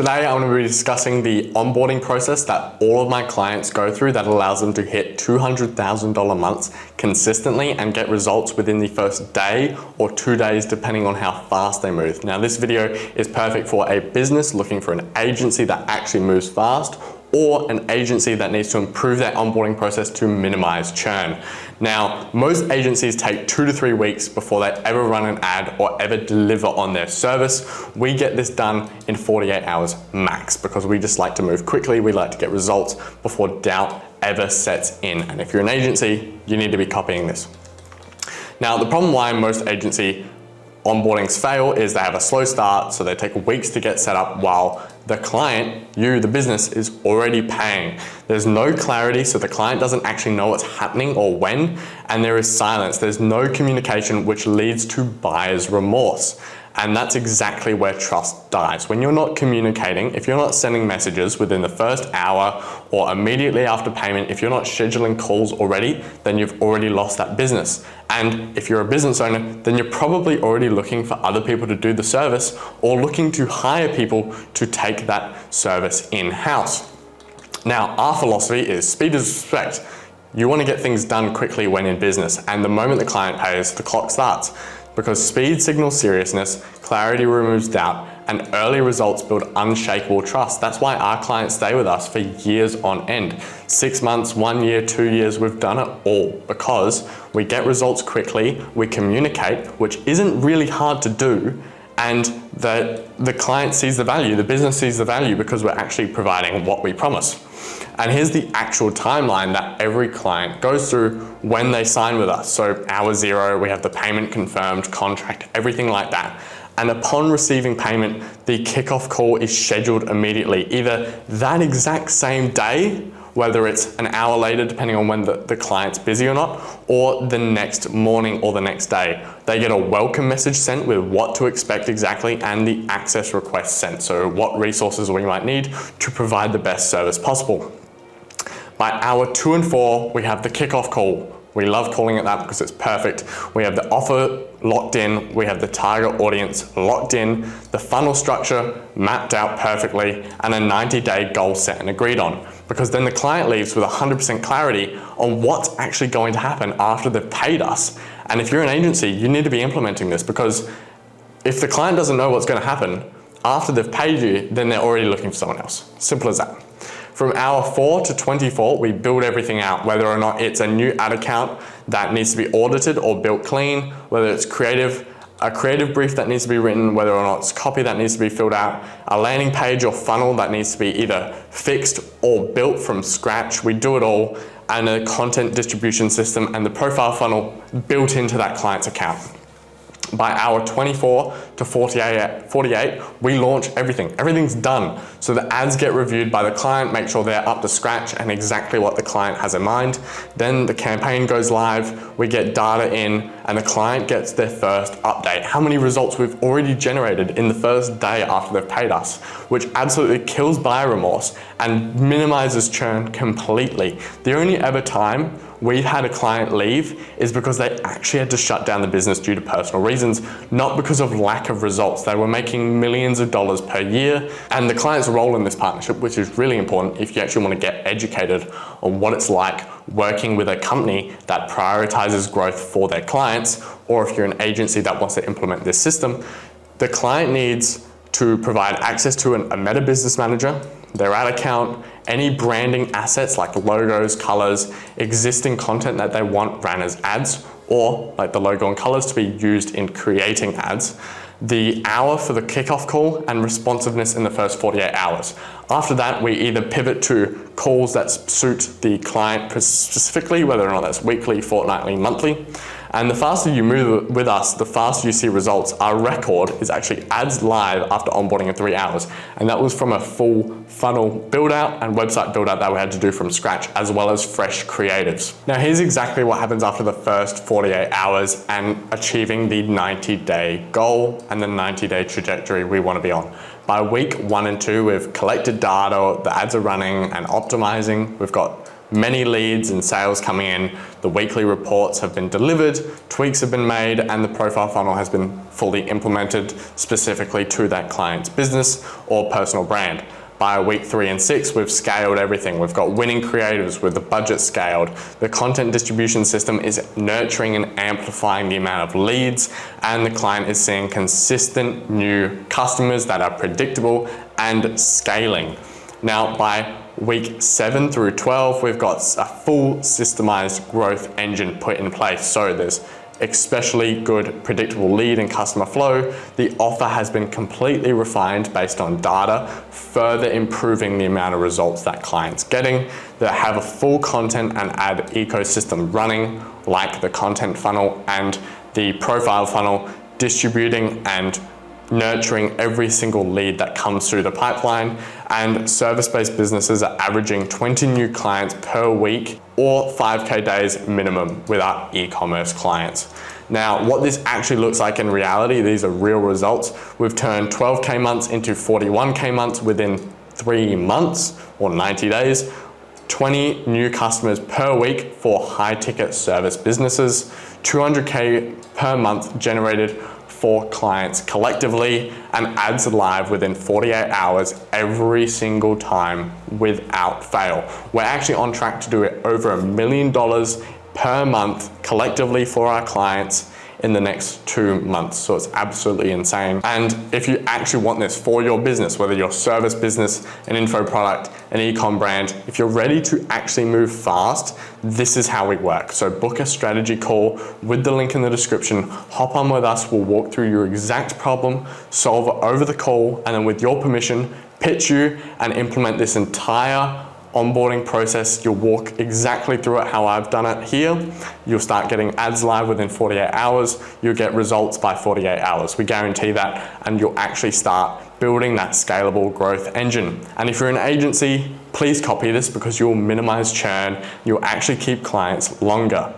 Today I'm going to be discussing the onboarding process that all of my clients go through that allows them to hit $200,000 months consistently and get results within the first day or 2 days depending on how fast they move. Now this video is perfect for a business looking for an agency that actually moves fast, or an agency that needs to improve their onboarding process to minimize churn. Now, most agencies take 2 to 3 weeks before they ever run an ad or ever deliver on their service. We get this done in 48 hours max because we just like to move quickly. We like to get results before doubt ever sets in. And if you're an agency, you need to be copying this. Now, the problem why most agency onboardings fail is they have a slow start, so they take weeks to get set up while the client, you, the business, is already paying. There's no clarity, so the client doesn't actually know what's happening or when, and there is silence. There's no communication, which leads to buyer's remorse. And that's exactly where trust dies. When you're not communicating, if you're not sending messages within the first hour or immediately after payment, if you're not scheduling calls already, then you've already lost that business. And if you're a business owner, then you're probably already looking for other people to do the service or looking to hire people to take that service in-house. Now, our philosophy is speed is respect. You want to get things done quickly when in business, and the moment the client pays, the clock starts. Because speed signals seriousness, clarity removes doubt, and early results build unshakable trust. That's why our clients stay with us for years on end. 6 months, 1 year, 2 years, we've done it all because we get results quickly, we communicate, which isn't really hard to do, and the client sees the value, the business sees the value because we're actually providing what we promise. And here's the actual timeline that every client goes through when they sign with us. So hour 0, we have the payment confirmed, contract, everything like that. And upon receiving payment, the kickoff call is scheduled immediately, either that exact same day, whether it's an hour later, depending on when the client's busy or not, or the next morning or the next day. They get a welcome message sent with what to expect exactly and the access request sent. So what resources we might need to provide the best service possible. By hour 2 and 4, we have the kickoff call. We love calling it that because it's perfect. We have the offer locked in, we have the target audience locked in, the funnel structure mapped out perfectly, and a 90-day goal set and agreed on. Because then the client leaves with 100% clarity on what's actually going to happen after they've paid us. And if you're an agency, you need to be implementing this, because if the client doesn't know what's going to happen after they've paid you, then they're already looking for someone else. Simple as that. From hour 4 to 24, we build everything out, whether or not it's a new ad account that needs to be audited or built clean, whether it's a creative brief that needs to be written, whether or not it's copy that needs to be filled out, a landing page or funnel that needs to be either fixed or built from scratch. We do it all, and a content distribution system and the profile funnel built into that client's account. By hour 24 to 48, we launch everything. Everything's done. So the ads get reviewed by the client, make sure they're up to scratch and exactly what the client has in mind. Then the campaign goes live, we get data in, and the client gets their first update. How many results we've already generated in the first day after they've paid us, which absolutely kills buyer remorse and minimizes churn completely. The only ever time we've had a client leave is because they actually had to shut down the business due to personal reasons, not because of lack of results. They were making millions of dollars per year, and the client's role in this partnership, which is really important if you actually want to get educated on what it's like working with a company that prioritizes growth for their clients, or if you're an agency that wants to implement this system, the client needs to provide access to a Meta Business Manager, their ad account, any branding assets like logos, colors, existing content that they want ran as ads, or like the logo and colors to be used in creating ads, the hour for the kickoff call, and responsiveness in the first 48 hours. After that, we either pivot to calls that suit the client specifically, whether or not that's weekly, fortnightly, monthly. And the faster you move with us, the faster you see results. Our record is actually ads live after onboarding in 3 hours. And that was from a full funnel build out and website build out that we had to do from scratch, as well as fresh creatives. Now here's exactly what happens after the first 48 hours and achieving the 90-day goal and the 90-day trajectory we want to be on. By week 1 and 2, we've collected data, the ads are running and optimizing. We've got many leads and sales coming in, the weekly reports have been delivered, tweaks have been made, and the profile funnel has been fully implemented specifically to that client's business or personal brand. By week 3 and 6, we've scaled everything. We've got winning creatives with the budget scaled. The content distribution system is nurturing and amplifying the amount of leads, and the client is seeing consistent new customers that are predictable and scaling. Now, by week 7 through 12, we've got a full systemized growth engine put in place. So there's especially good predictable lead and customer flow. The offer has been completely refined based on data, further improving the amount of results that client's getting. They have a full content and ad ecosystem running, like the content funnel and the profile funnel, distributing and nurturing every single lead that comes through the pipeline. And service-based businesses are averaging 20 new clients per week or 5K days minimum with our e-commerce clients. Now, what this actually looks like in reality, these are real results. We've turned 12K months into 41K months within 3 months or 90 days. 20 new customers per week for high-ticket service businesses, 200K per month generated for clients collectively, and ads live within 48 hours every single time without fail. We're actually on track to do it over $1 million per month collectively for our clients in the next 2 months. So it's absolutely insane. And if you actually want this for your business, whether your service business, an info product, an e-com brand, if you're ready to actually move fast, this is how we work. So book a strategy call with the link in the description, hop on with us, we'll walk through your exact problem, solve it over the call, and then with your permission, pitch you and implement this entire onboarding process. You'll walk exactly through it how I've done it here. You'll start getting ads live within 48 hours. You'll get results by 48 hours. We guarantee that, and you'll actually start building that scalable growth engine. And if you're an agency, please copy this because you'll minimize churn. You'll actually keep clients longer.